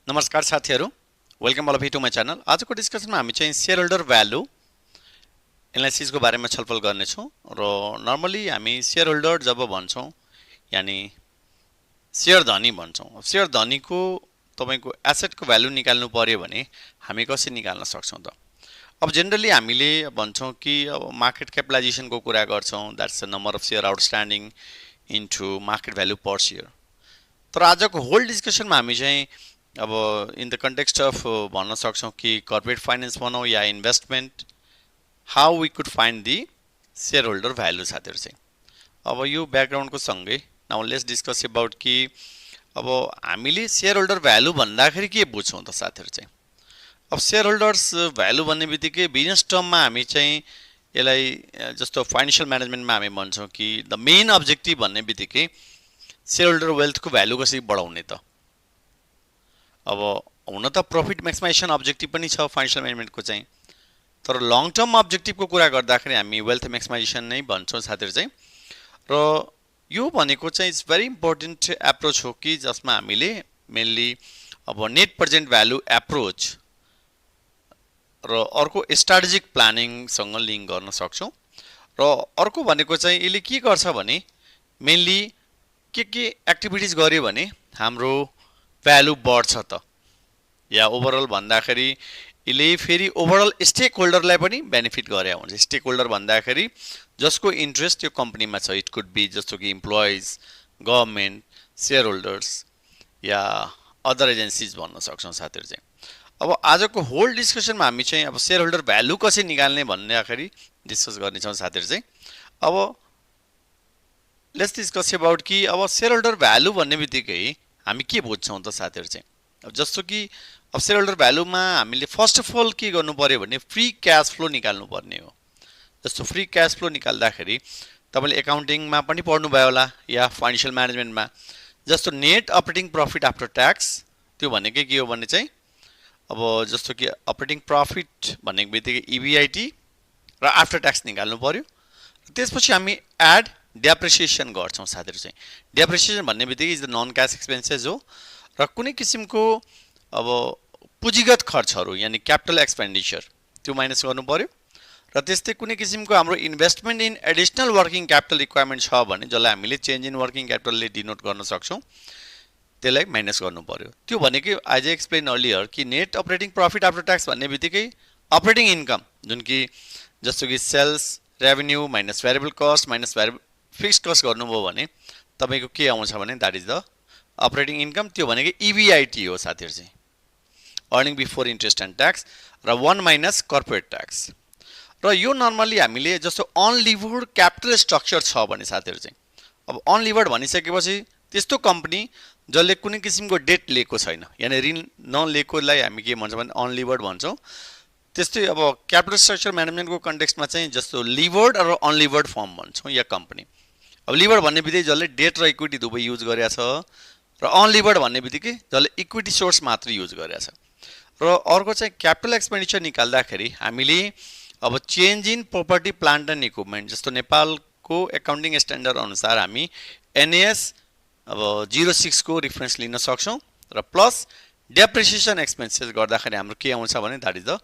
नमस्कार साथीहरु, welcome all of you to my channel. आजको डिस्कसनमा हामी चाहिँ शेयर होल्डर भ्यालु एनालाइसिस को बारेमा छलफल गर्ने छौं र नर्मली हामी शेयर होल्डर जब भन्छौं यानी शेयर धनी भन्छौं। शेयर धनीको तपाईको एसेट को भ्यालु निकाल्नु पर्यो भने हामी कसरी निकाल्न सक्छौं त? अब जनरली हामीले भन्छौं कि अब मार्केट क्यापिटलाइजेसन को कुरा गर्छौं, that's the number of share outstanding into market value per share. तर आजको होल डिस्कसनमा हामी चाहिँ अब इन द कन्टेक्स्ट अफ भन्न सक्छौं कि कर्पोरेट फाइनेन्स भनौं या investment, how we could find the share holder value साथीहरु चाहिँ। अब यो ब्याकग्राउन्ड को सँगै नाउ लेट्स डिस्कस अबाउट कि अब हामीले शेयर होल्डर भ्यालु भन्दाखेरि के बुझ्छौं त साथीहरु चाहिँ। अब शेयर होल्डर्स भ्यालु भन्ने बित्तिकै बिजनेस टर्ममा हामी चाहिँ यसलाई जस्तो फाइनान्शियल म्यानेजमेन्टमा हामी भन्छौं कि द मेन अब्जेक्टिभ भन्ने बित्तिकै शेयर होल्डर वेल्थ को भ्यालु कसरी बढाउने त। अब हुन त प्रॉफिट मैक्सिमाइजेसन अब्जेक्टिभ पनि छ फाइनान्शियल म्यानेजमेन्ट को चाहिँ, तर लङ टर्म अब्जेक्टिभ को कुरा गर्दाखेरि हामी वेल्थ मैक्सिमाइजेसन नै भन्छौं साथीहरु चाहिँ। र यो भनेको चाहिँ इट्स भेरी इम्पोर्टेन्ट एप्रोच हो कि जसमा हामीले मेनली अब नेट प्रेजेन्ट भ्यालु एप्रोच र अर्को स्ट्र्याटेजिक प्लानिङ सँग लिंक गर्न सक्छौं। र अर्को भनेको चाहिँ यसले के गर्छ भने मेनली के एक्टिभिटीज गर्यो भने हाम्रो भ्यालु बढ्छ त, या ओभरअल भन्दाखेरि यसले फेरि ओभरअल स्टेक होल्डरलाई पनि बेनिफिट गरे हुन्छ। स्टेक होल्डर भन्दाखेरि जसको इन्ट्रेस्ट त्यो कम्पनीमा छ, इट कुड बी जस्तो कि इम्प्लोइज, गभर्नमेन्ट, शेयर होल्डर्स या अदर एजेन्सीज भन्न सक्छौं साथीहरु चाहिँ। अब आजको होल डिस्कसनमा हामी चाहिँ अब शेयर होल्डर भ्यालु कसरी निकाल्ने भन्दाखेरि डिस्कस गर्ने छौं साथीहरु चाहिँ। अब लेट्स डिस्कस अबाउट कि अब शेयर होल्डर भ्यालु भन्ने बित्तिकै हामी के बुझ्छौं त साथीहरु चाहिँ। अब जस्तो कि अब शेयर होल्डर भ्यालुमा हामीले फर्स्ट अफ अल के गर्नु पर्यो भने फ्री क्याश फ्लो निकाल्नु पर्ने हो। जस्तो फ्री क्याश फ्लो निकाल्दाखेरि तपाईले अकाउन्टिङमा पनि पढ्नु भयो होला या फाइनान्शियल म्यानेजमेन्टमा, जस्तो net operating profit after tax, त्यो भनेकै के हो भने चाहिँ अब जस्तो कि अपरेटिङ प्रॉफिट भनेको बित्तिकै ईबीआईटी र आफ्टर ट्याक्स निकाल्नु पर्यो। त्यसपछि हामी एड डेप्रिसिएसन गर्छौं साथीहरु चाहिँ। डेप्रिसिएसन भन्ने बित्तिकै is the non cash expenses हो र कुनै किसिमको अब पुँजीगत खर्चहरु यानी क्यापिटल एक्सपेन्डिचर त्यो माइनस गर्नु पर्यो। र त्यस्तै कुनै किसिमको हाम्रो investment in additional working capital requirement छ भने जसलाई हामीले चेन्ज इन वर्किङ क्यापिटलले डिनोट गर्न सक्छौं, त्यसलाई माइनस गर्नु पर्यो। त्यो भनेकै एज आई एक्सप्लेन अर्लियर कि net operating profit after tax भन्ने बित्तिकै अपरेटिङ इन्कम जुन कि जस्तो कि sales revenue minus variable cost minus fixed cost गर्नुभयो भने तपाईको के आउँछ भने that is the operating income. त्यो भनेको ईबीआईटी हो साथीहरु चाहिँ, earning before interest and tax र 1 माइनस कर्पोरेट ट्याक्स। र यो नर्मली हामीले जस्तो अनलिभर्ड क्यापिटल स्ट्रक्चर छ भने साथीहरु चाहिँ, अब अनलिभर्ड भनिसकेपछि त्यस्तो कम्पनी जसले कुनै किसिमको डेट लिएको छैन यानी ऋण नलिएकोलाई हामी के भन्छौं भने अनलिभर्ड भन्छौं। त्यस्तै अब क्यापिटल स्ट्रक्चर म्यानेजमेन्टको कन्टेक्स्टमा चाहिँ जस्तो लिभर्ड र अनलिभर्ड फर्म भन्छौं या कम्पनी। अब लिभर्ड भन्ने बित्तिकै जसले डेट र इक्विटी दुवै युज गरेको छ र अनलिभर्ड भन्ने बित्तिकै जसले इक्विटी सोर्स मात्र युज गरेको छ। र अर्को चाहिँ क्यापिटल एक्सपेन्डिचर निकाल्दाखेरि हामीले अब change in property plant and equipment जस्तो नेपालको एकाउन्टिङ स्ट्यान्डर्ड अनुसार हामी एनएएस अब 06 को रेफरेन्स लिन सक्छौं र प्लस डेप्रिसिएसन एक्सपेन्सेस गर्दाखेरि हाम्रो के आउँछ भने that is the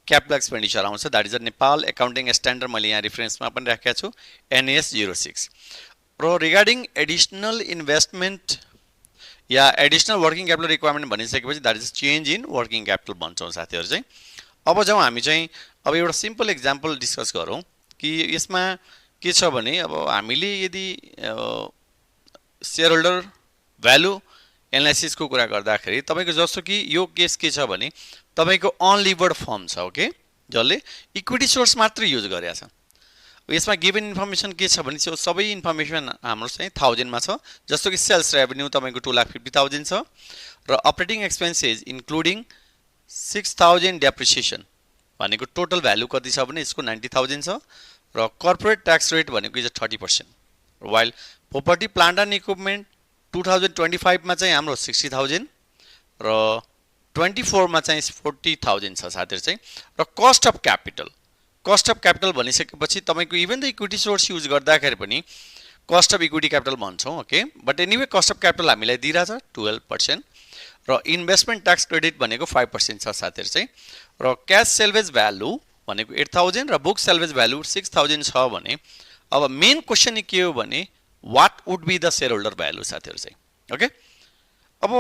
capital expenditure आउँछ। That is the Nepal accounting standard मैले यहाँ रेफरेन्समा पनि राखेको छु एनएएस 06। र रिगार्डिङ एडिशनल इन्भेस्टमेन्ट या एडिशनल वर्किङ क्यापिटल रिक्वायरमेन्ट भनिसकेपछि that is change in working capital भन्छौं साथीहरु चाहिँ। अब जाउँ हामी चाहिँ अब एउटा सिम्पल एक्जाम्पल डिस्कस गरौँ कि यसमा के छ भने अब हामीले यदि शेयर होल्डर भ्यालु एनालाइसिस को कुरा गर्दाखेरि तपाईको जस्तो कि यो केस के छ भने तपाईको अनलिभर्ड फर्म छ, ओके, जसले इक्विटी सोर्स मात्र युज गरेको छ। यसमा गिवन इन्फर्मेसन के छ भने सबै इन्फर्मेसन हाम्रो चाहिँ 1000 मा छ। जस्तो कि सेल्स रेभेन्यू तपाईको 2,50,000 छ र अपरेटिङ एक्सपेन्सेस इन्क्लुडिङ 6000 डेप्रिसिएसन भनेको टोटल भ्यालु कति छ भने यसको 90,000 छ र कर्पोरेट ट्याक्स रेट भनेको is 30%। While property plant and equipment 2025 मा चाहिँ हाम्रो 60,000 र 24 मा चाहिँ 40,000 छ साथीहरु चाहिँ। र कस्ट अफ क्यापिटल भनिसकेपछि तपाईको even the equity source use गर्दाखेरि पनि कस्ट अफ इक्विटी क्यापिटल भन्छौं, okay, but anyway cost of capital हामीलाई दिइराछ 12%। र इन्भेस्टमेन्ट ट्याक्स क्रेडिट भनेको 5% छ साथीहरु चाहिँ र क्याश सेल्वेज भ्यालु भनेको 8000 र बुक सेल्वेज भ्यालु 6000 छ भने अब मेन क्वेशन के हो भने what would be the share holder value साथीहरु चाहिँ ओके अब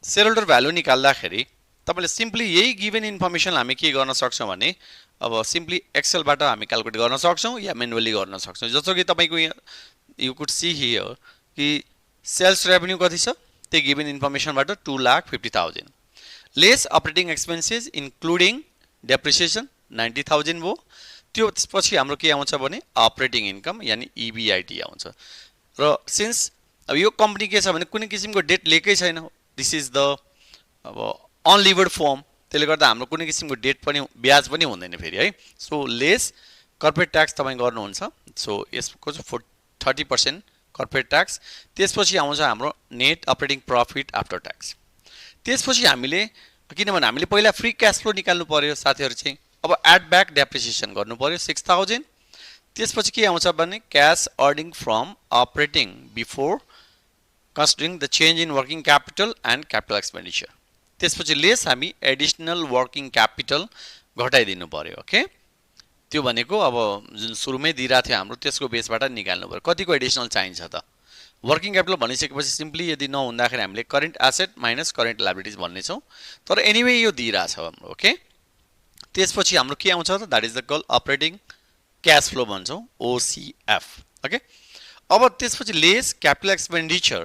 शेयर होल्डर भ्यालु निकाल्दाखेरि तपाईले सिम्पली यही गिभन इन्फर्मेसन हामी के गर्न सक्छौं भने अब सिम्पली एक्सेल बाट हामी क्याल्कुलेट गर्न सक्छौं या म्यानुअली गर्न सक्छौं जस्तो कि तपाईको यु कुड सी हियर कि सेल्स रेभेन्यू कति छ त्यो गिभन इन्फर्मेसन बाट 2,50,000 lace operating expenses including depreciation 90,000 भयो त्यो पछि हाम्रो के आउँछ भने अपरेटिङ इन्कम यानी EBIT आउँछ र सिन्स अब यो कम्पनी के छ भने कुनै किसिमको डेट लिएकै छैन दिस इज द अब अनलिभर्ड फर्म त्यसले गर्दा हाम्रो कुनै किसिमको डेट पनि ब्याज पनि हुँदैन फेरि है सो लेस कर्पोरेट ट्याक्स तपाई गर्नुहुन्छ सो यसको 30% कर्पोरेट ट्याक्स त्यसपछि आउँछ हाम्रो net operating profit after tax त्यसपछि हामीले किनभने हामीले पहिला फ्री क्याश फ्लो निकाल्नु पर्यो साथीहरु चाहिँ अब एड ब्याक डेप्रिसिएसन गर्नु पर्यो 6000 त्यसपछि के आउँछ भने cash earning from operating before considering the change in working capital and capital expenditure त्यसपछि लेस हामी एडिशनल वर्किङ क्यापिटल घटाइदिनु पर्यो ओके त्यो भनेको अब जुन सुरुमै दिइरा थियो हाम्रो त्यसको बेसबाट निकाल्नु पर्यो कतिको एडिशनल चाहिन्छ त वर्किङ क्यापिटल भनिसकेपछि सिम्पली यदि नहुँदाखेरि हामीले current asset minus current liabilities भन्ने छौं तर एनीवे यो दिइरा छ हाम्रो ओके त्यसपछि हाम्रो के आउँछ त that is the call operating cash flow भन्छौं OCF ओके अब त्यसपछि लेस क्यापिटल एक्सपेन्डिचर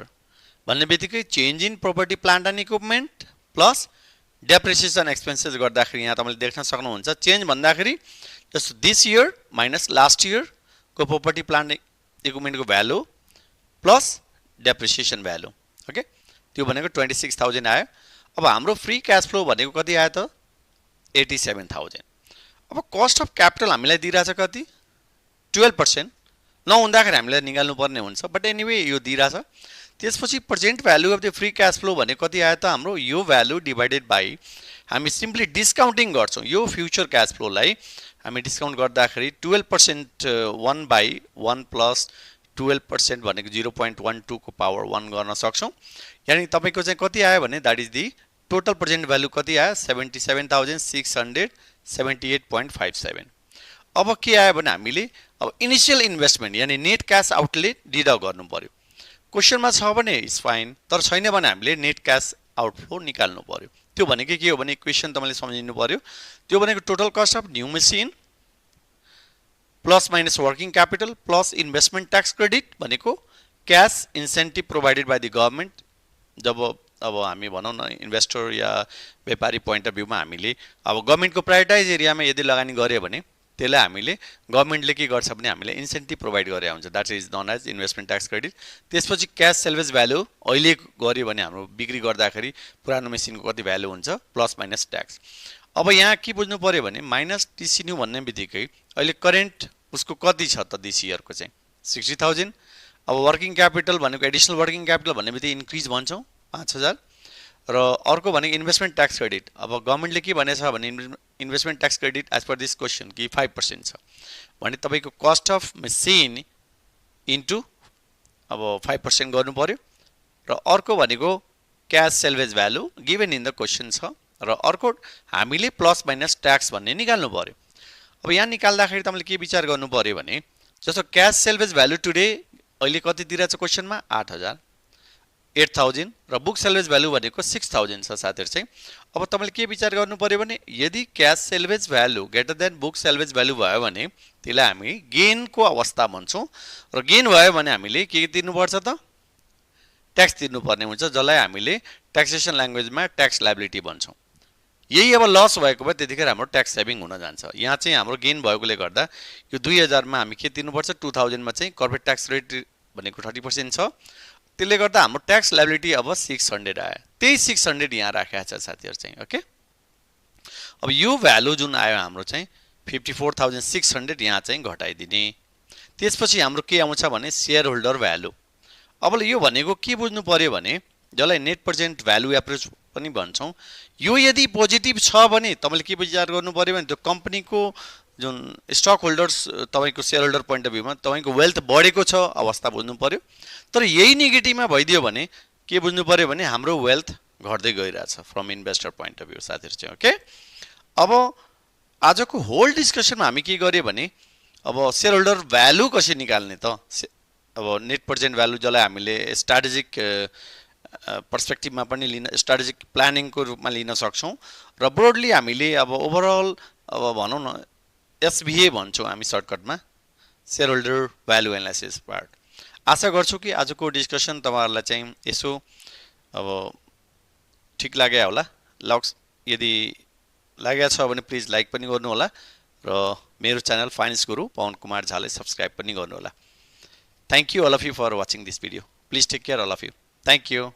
भन्ने बित्तिकै change in property plant and equipment plus depreciation expenses गर्दाखेरि यहाँ तपाईले देख्न सक्नुहुन्छ चेन्ज भन्दाखेरि जस्तो this year minus last year को प्रोपर्टी प्लान्ट इक्विपमेन्ट को value plus depreciation value okay त्यो भनेको 26000 आयो अब हाम्रो फ्री क्याश फ्लो भनेको कति आयो त 87000 अब कस्ट अफ क्यापिटल हामीलाई दिइरा छ कति 12% नहुँदाखेरि हामीलाई निकाल्नु पर्ने हुन्छ बट एनीवे यो दिइरा छ त्यसपछि present value of the free cash flow भने कति आयो त हाम्रो यो भ्यालु डिवाइडेड बाइ हामी सिम्पली डिस्काउन्टिङ गर्छौं यो फ्युचर क्याश फ्लो लाई हामी डिस्काउन्ट गर्दाखेरि 12% 1 बाइ 1 प्लस 12% भनेको 0.12 को पावर 1 गर्न सक्छौं यानी तपाईको चाहिँ कति आयो भने that is the total present value कति आयो 77,678.57 अब के आयो भने हामीले अब इनिशियल इन्भेस्टमेन्ट यानी नेट क्याश आउटले डिडक्ट गर्नु पर्यो क्वेशनमा छ भने इज फाइन तर छैन भने हामीले नेट क्याश आउटफ्लो निकाल्नु पर्यो त्यो भनेको के हो भने इक्वेसन तपाईले सम्झिनु पर्यो त्यो भनेको total cost of new machine plus minus working capital plus investment tax credit भनेको cash incentive provided by the government जब अब हामी भनौं न इन्भेस्टर या व्यापारी पोइन्ट अफ भ्यूमा हामीले अब गभर्नमेन्टको प्रायोरिटाइज एरियामा यदि लगानी गर्यो भने त्यसलाई हामीले गभर्नमेन्टले के गर्छ भने हामीले इन्सेन्टिभ प्रोभाइड गरे हुन्छ that is known as investment tax credit त्यसपछि क्याश सेल्वेज भ्यालु अहिले गर्यो भने हाम्रो बिक्री गर्दाखेरि पुरानो मेसिनको कति भ्यालु हुन्छ प्लस माइनस ट्याक्स अब यहाँ के बुझ्नु पर्यो भने माइनस टीसी न्यू भन्ने बित्तिकै अहिले करेन्ट उसको कति छ त दिस इयर को चाहिँ 60000 अब वर्किङ क्यापिटल भनेको एडिशनल वर्किङ क्यापिटल भन्ने बित्तिकै इन्क्रिज भन्छौं 5000 र अर्को भनेको इन्भेस्टमेन्ट ट्याक्स क्रेडिट अब गभर्नमेन्टले के भनेछ भने investment tax credit as per this question कि 5% छ भने तपाईको कस्ट अफ मेसिन इन्टु अब 5% गर्नु पर्यो र अर्को भनेको cash salvage value given in the question छ र अर्को हामीले प्लस माइनस ट्याक्स भन्ने निकाल्नु पर्यो अब यहाँ निकाल्दाखेरि तपाईले के विचार गर्नु पर्यो भने जस्तो क्याश सेल्वेज भ्यालु टुडे अहिले कति दिइराछ क्वेशनमा 8000 र बुक सेल्वेज भ्यालु भनेको 6000 छ साथीहरु चाहिँ अब तपाईले के विचार गर्नु पर्यो भने यदि cash salvage value greater than book salvage value भयो भने त्यसलाई हामी गेन को अवस्था भन्छौं र गेन भयो भने हामीले के तिर्नु पर्छ त ट्याक्स तिर्नु पर्ने हुन्छ जसलाई हामीले ट्याक्सेसन ल्याङ्ग्वेजमा ट्याक्स लायबिलिटी भन्छौं यही अब लस भएको भए त्यतिखेर हाम्रो ट्याक्स सेभिङ हुन जान्छ यहाँ चाहिँ हाम्रो गेन भएकोले गर्दा यो 2000 मा हामी के तिर्नु पर्छ 2000 मा चाहिँ कर्पोरेट ट्याक्स रेट भनेको 30% छ त्यसले गर्दा हाम्रो ट्याक्स लायबिलिटी अब 600 आयो त्यही 600 यहाँ राखेको छ साथीहरु चाहिँ ओके अब यो भ्यालु जुन आयो हाम्रो चाहिँ 54600 यहाँ चाहिँ घटाइदिने त्यसपछि हाम्रो के आउँछ भने शेयर होल्डर भ्यालु अब यो भनेको के बुझ्नु पर्यो भने जसलाई नेट प्रेजेन्ट भ्यालु एप्रोच पनि भन्छौं यो यदि पोजिटिभ छ भने तपाईले के विचार गर्नु पर्यो भने त्यो कम्पनीको जुन स्टक होल्डर्स तपाईको शेयर होल्डर पोइन्ट अफ भ्यूमा तपाईको वेल्थ बढेको छ अवस्था बुझ्नु पर्यो तर यही नेगेटिभमा भइदियो भने के बुझ्नु पर्यो भने हाम्रो वेल्थ घट्दै गइरहेछ from investor point of view साथीहरू चाहिँ ओके। अब आजको होल डिस्कसनमा हामी के गर्यो भने अब सेयर होल्डर भ्यालु कसरी निकाल्ने त, अब नेट प्रेजेन्ट भ्यालु जसलाई हामीले स्ट्राटेजिक पर्सपेक्टिभमा पनि लिन, स्ट्राटेजिक प्लानिङको रूपमा लिन सक्छौँ र ब्रोडली हामीले अब ओभरअल अब भनौँ न एसभिए भन्छौँ हामी सर्टकटमा, share holder value analysis part. आशा गर्छु कि आजको डिस्कसन तपाईँहरूलाई चाहिँ यसो अब ठिक लाग्यो होला। यदि लागेको छ भने प्लिज लाइक पनि गर्नु होला र मेरो च्यानल फाइनेन्स गुरु पवन कुमार झालाई सब्सक्राइब पनि गर्नु होला। Thank you all of you for watching this video. Please take care all of you. Thank you.